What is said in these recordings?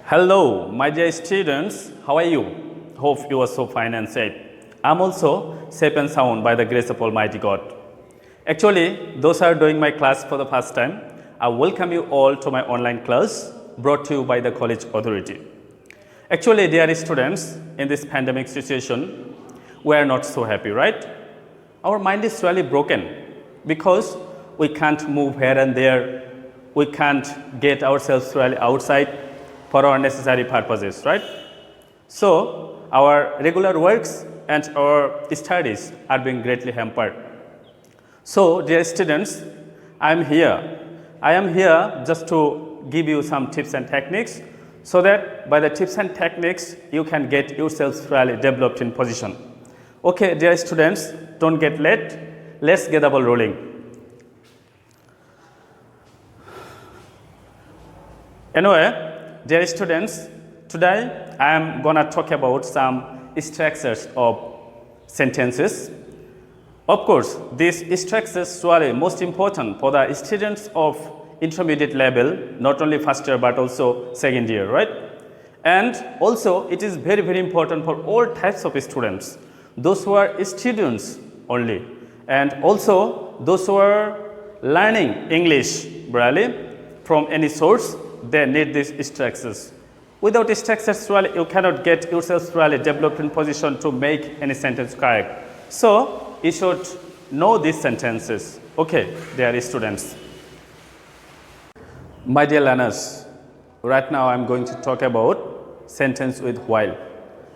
Hello, my dear students. How are you? Hope you are so fine and safe. I'm also safe and sound by the grace of Almighty God. Actually, those who are doing my class for the first time, I welcome you all to my online class brought to you by the College Authority. Actually, dear students, in this pandemic situation, we are not so happy, right? Our mind is really broken because we can't move here and there. We can't get ourselves really outside for our necessary purposes, right? So, our regular works and our studies are being greatly hampered. So, dear students, I am here just to give you some tips and techniques so that by the tips and techniques, you can get yourselves really developed in position. Okay, dear students, don't get late. Let's get the ball rolling. Anyway, dear students, today I am gonna talk about some structures of sentences. Of course, these structures are most important for the students of intermediate level, not only first year but also second year, right? And also, it is very, very important for all types of students, those who are students only, and also those who are learning English really from any source. They need these structures. Without structures, really, you cannot get yourself really developed in position to make any sentence correct. So, you should know these sentences. Okay, dear students. My dear learners, right now I am going to talk about sentence with while.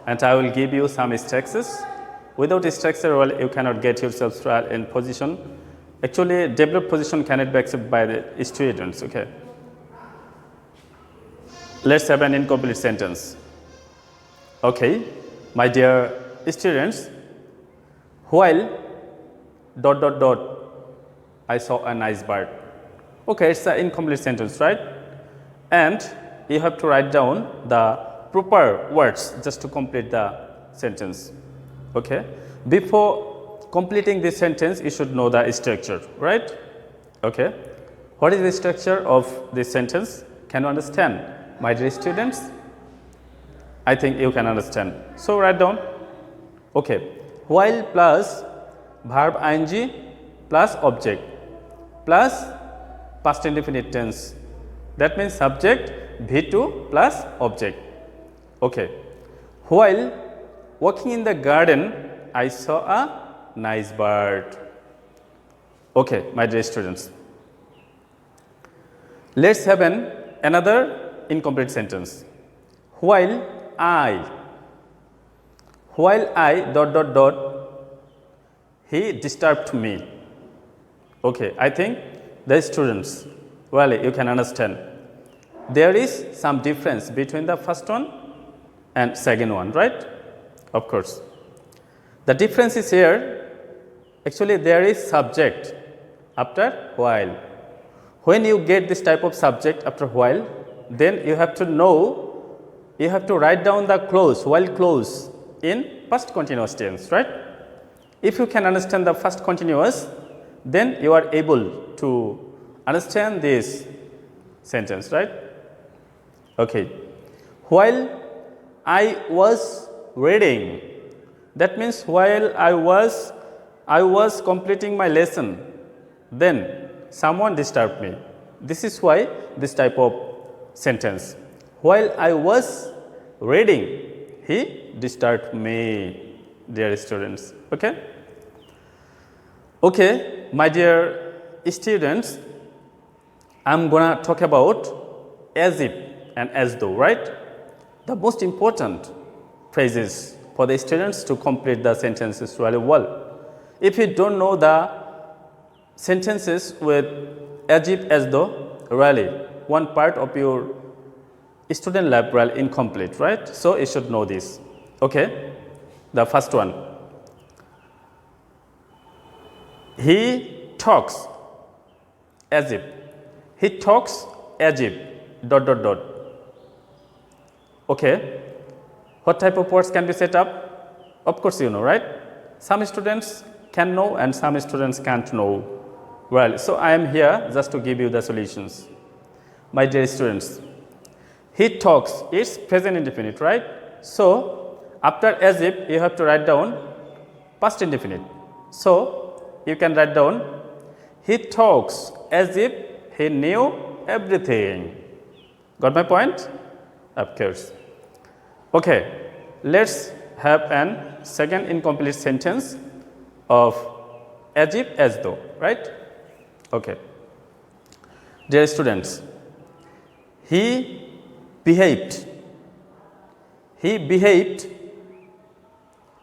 And I will give you some structures. Without structure, well, you cannot get yourself really in position. Actually, developed position cannot be accepted by the students. Okay. Let's have an incomplete sentence. Okay, my dear students, while ... I saw a nice bird. Okay, it's an incomplete sentence, right? And you have to write down the proper words just to complete the sentence. Okay, before completing this sentence, you should know the structure, right? Okay, what is the structure of this sentence? Can you understand? My dear students, I think you can understand. So, write down. Okay, while plus verb ing plus object plus past indefinite tense. That means subject V2 plus object. Okay, while walking in the garden, I saw a nice bird. Okay, my dear students. Let's have another incomplete sentence. While I ... he disturbed me. Okay, I think the students, well, you can understand. There is some difference between the first one and second one, right? Of course. The difference is here, actually there is subject after while. When you get this type of subject after while, then you have to know, you have to write down the clause, while clause in past continuous tense, right? If you can understand the first continuous, then you are able to understand this sentence, right? Okay. While I was reading, that means while I was completing my lesson, then someone disturbed me. This is why this type of sentence. While I was reading, he disturbed me, dear students. Okay? Okay, my dear students, I'm gonna talk about as if and as though, right? The most important phrases for the students to complete the sentences really well. If you don't know the sentences with as if, as though, really, one part of your student life will incomplete, right? So, you should know this. Okay, the first one. He talks as if. He talks as if ... Okay, what type of words can be set up? Of course, you know, right? Some students can know and some students can't know. Well, so I am here just to give you the solutions. My dear students, he talks, it's present indefinite, right? So, after as if, you have to write down past indefinite. So, you can write down, he talks as if he knew everything. Got my point? Of course. Okay, let's have an second incomplete sentence of as if, as though, right? Okay. Dear students, he behaved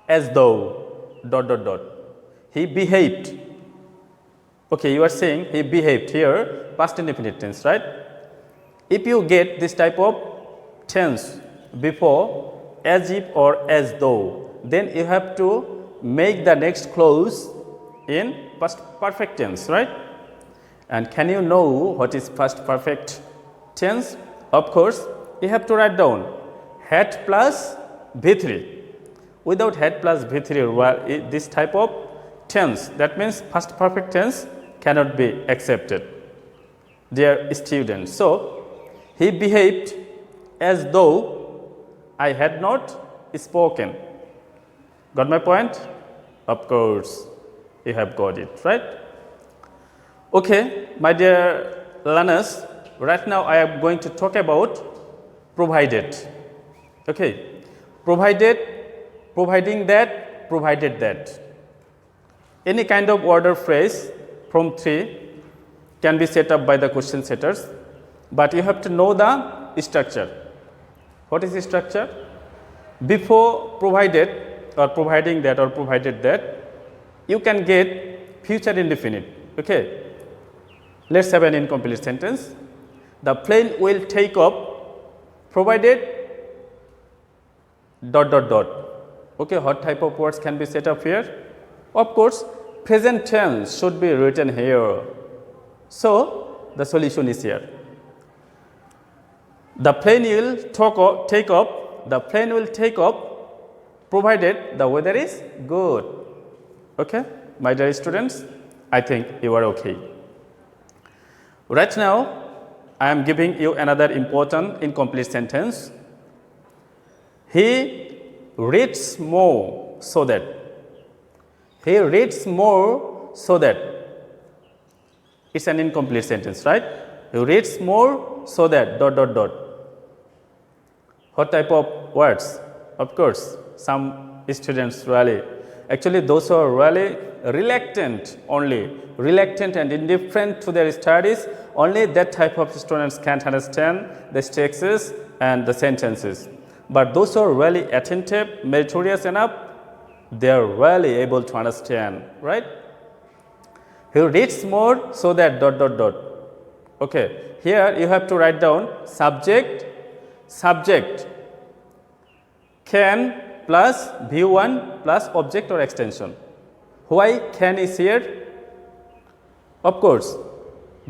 as though dot dot dot. He behaved. Okay, you are saying he behaved here, past indefinite tense, right? If you get this type of tense before as if or as though, then you have to make the next clause in past perfect tense, right? And can you know what is past perfect tense? Of course, you have to write down had plus V3. Without had plus V3, this type of tense, that means past perfect tense cannot be accepted. Dear students, so he behaved as though I had not spoken. Got my point? Of course, you have got it, right? Okay, my dear learners, right now I am going to talk about provided. Okay, provided, providing that, provided that. Any kind of word or phrase from 3 can be set up by the question setters, but you have to know the structure. What is the structure? Before provided or providing that or provided that, you can get future indefinite. Okay, let's have an incomplete sentence. The plane will take off provided dot dot dot. Okay, what type of words can be set up here? Of course, present tense should be written here. So, the solution is here. The plane will take off, the plane will take off provided the weather is good. Okay, my dear students, I think you are okay. Right now, I am giving you another important incomplete sentence. He reads more so that. He reads more so that. It's an incomplete sentence, right? He reads more so that dot dot dot. What type of words? Of course, some students really, actually those who are really reluctant and indifferent to their studies, only that type of students can't understand the texts and the sentences. But those who are really attentive, meritorious enough, they are really able to understand, right? He reads more so that dot dot dot. Okay, here you have to write down subject can plus V1 plus object or extension. Why can is here? Of course,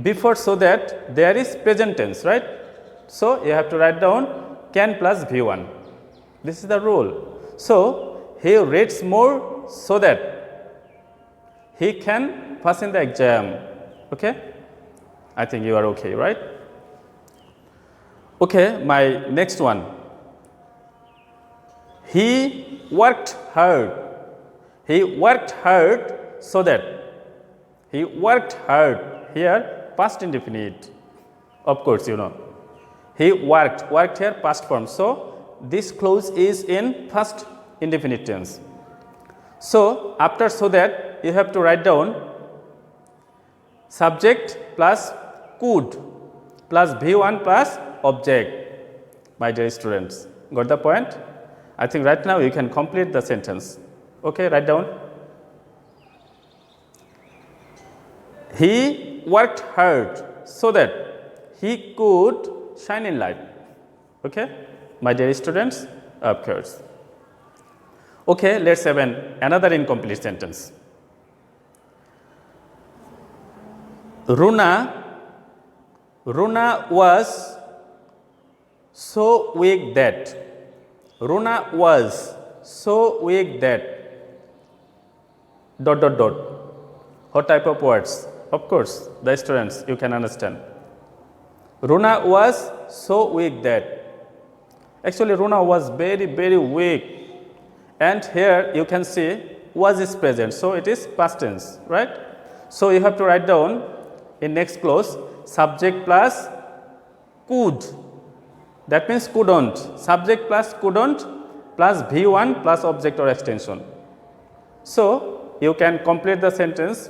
before so that there is present tense, right? So, you have to write down can plus V1. This is the rule. So, he reads more so that he can pass in the exam. Okay? I think you are okay, right? Okay, my next one. He worked hard. He worked hard so that. He worked hard. Here, past indefinite. Of course, you know. He worked here, past form. So, this clause is in past indefinite tense. So, after so that, you have to write down subject plus could plus V1 plus object. My dear students, got the point? I think right now you can complete the sentence. Okay, write down. He worked hard so that he could shine in life. Okay, my dear students, of course. Okay, let's have another incomplete sentence. Runa was so weak that. Runa was so weak that. Dot dot dot. What type of words? Of course, the students, you can understand. Runa was so weak that. Actually, Runa was very, very weak. And here you can see was is present. So it is past tense, right? So you have to write down in next clause subject plus could. That means couldn't. Subject plus couldn't plus V1 plus object or extension. So you can complete the sentence.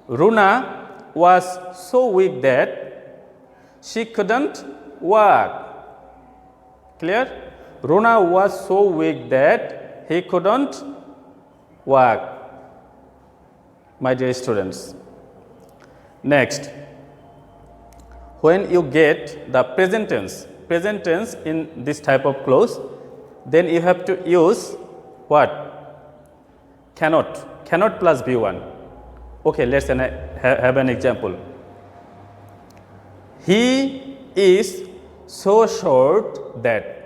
Runa was so weak that she couldn't walk. Clear? Runa was so weak that he couldn't walk. My dear students. Next, when you get the present tense in this type of clause, then you have to use what? Cannot plus V1. Okay, let's have an example. He is so short that.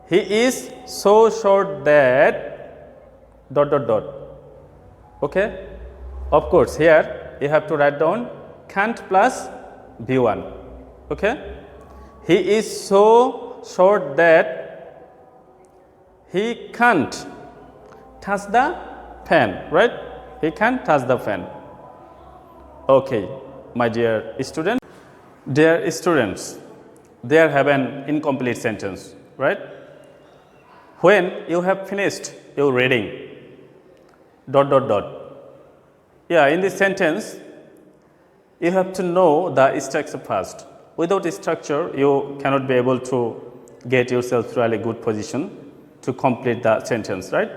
He is so short that dot dot dot. Okay? Of course, here you have to write down can't plus V1. Okay? He is so short that he can't touch the fan, right? He can't touch the fan. Okay, my dear students. Dear students, there have an incomplete sentence, right? When you have finished your reading, dot dot dot. Yeah, in this sentence, you have to know the structure first. Without structure, you cannot be able to get yourself to a good position to complete the sentence, right?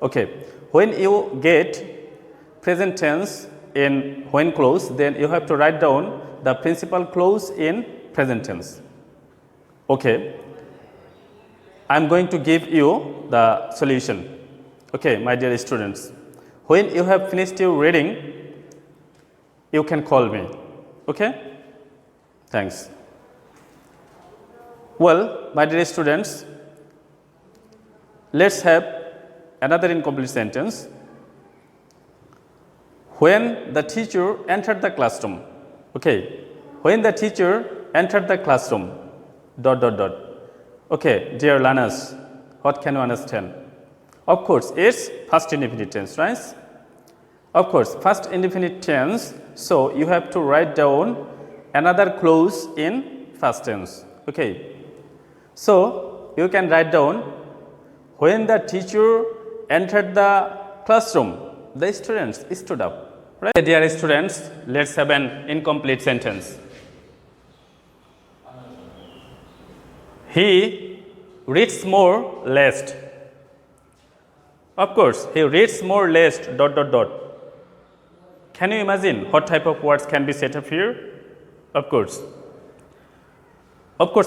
Okay, when you get present tense in when clause, then you have to write down the principal clause in present tense. Okay, I'm going to give you the solution. Okay, my dear students, when you have finished your reading, you can call me. Okay? Thanks. Well, my dear students, let's have another incomplete sentence. When the teacher entered the classroom. Okay. When the teacher entered the classroom. Dot dot dot. Okay, dear learners, what can you understand? Of course, it's past indefinite tense, right? Of course, past indefinite tense, so you have to write down another clause in past tense. Okay. So, you can write down when the teacher entered the classroom, the students stood up. Right? Dear students, let's have an incomplete sentence. He reads more lest. Of course, he reads more lest dot dot dot. Can you imagine what type of words can be set up here? Of course,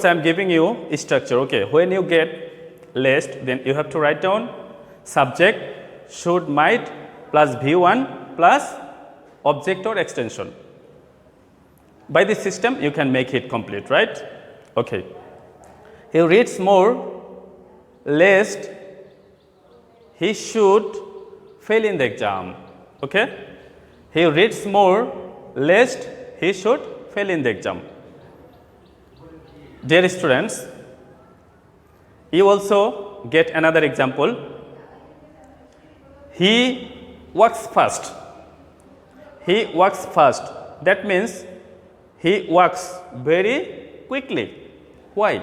I am giving you a structure. Okay, when you get lest, then you have to write down subject, should, might plus V1 plus object or extension. By this system, you can make it complete, right? Okay. He reads more lest he should fail in the exam. Okay? He reads more lest he should fail in the exam. Dear students, you also get another example. He works fast. He works fast. That means he works very quickly. Why?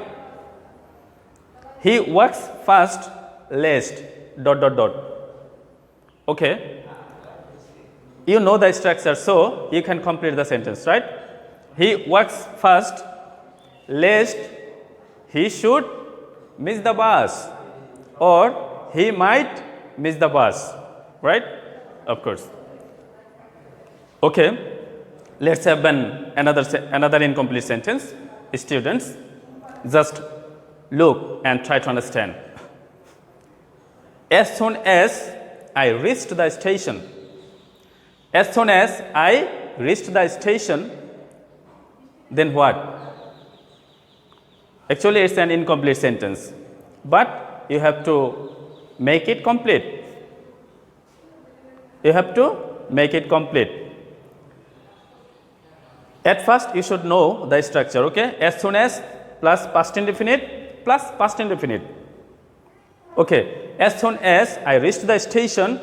He works fast lest dot dot dot. Okay. You know the structure, so you can complete the sentence, right? He works fast lest he should miss the bus or he might miss the bus, right? Of course. Okay, let's have another incomplete sentence. Students, just look and try to understand. As soon as I reached the station, as soon as I reached the station, then what? Actually, it's an incomplete sentence, but you have to make it complete. You have to make it complete. At first, you should know the structure, okay? As soon as plus past indefinite plus past indefinite. Okay, as soon as I reached the station,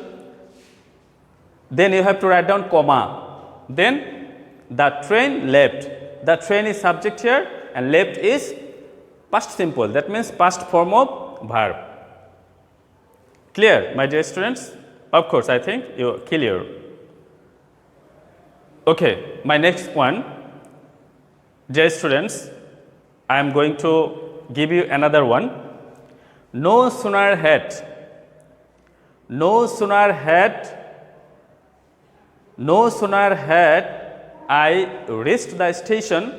then you have to write down comma. Then the train left. The train is subject here and left is past simple. That means past form of verb. Clear, my dear students? Of course, I think you're clear. Okay, my next one. Dear students, I am going to give you another one. No sooner had I reached the station,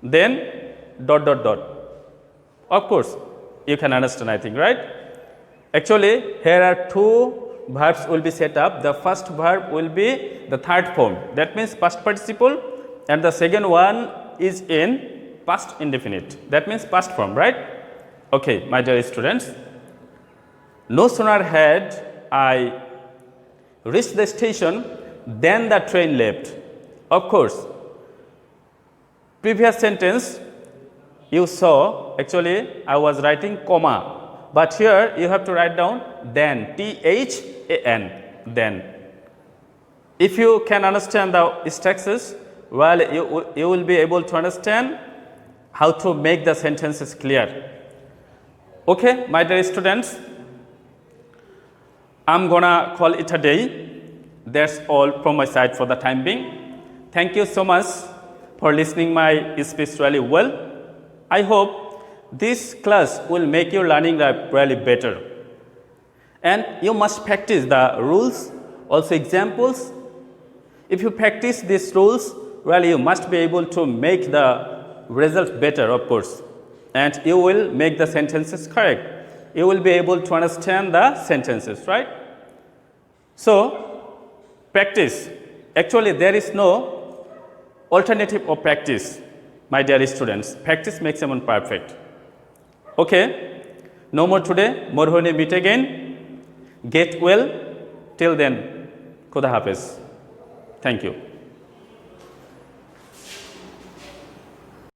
then ... Of course, you can understand, I think, right? Actually, here are two verbs will be set up. The first verb will be the third form. That means past participle, and the second one is in past indefinite. That means past form, right? Okay, my dear students. No sooner had I reached the station, then the train left. Of course, previous sentence you saw, actually I was writing comma, but here you have to write down then, THAN, then. If you can understand the structures, well, you will be able to understand how to make the sentences clear. Okay, my dear students, I'm gonna call it a day. That's all from my side for the time being. Thank you so much for listening my speech really well. I hope this class will make your learning life really better. And you must practice the rules, also examples. If you practice these rules, well, you must be able to make the result better, of course. And you will make the sentences correct. You will be able to understand the sentences, right? So, practice. Actually, there is no alternative of practice, my dear students. Practice makes someone perfect. Okay, no more today. More when we meet again. Get well. Till then, Khuda Hafiz. Thank you.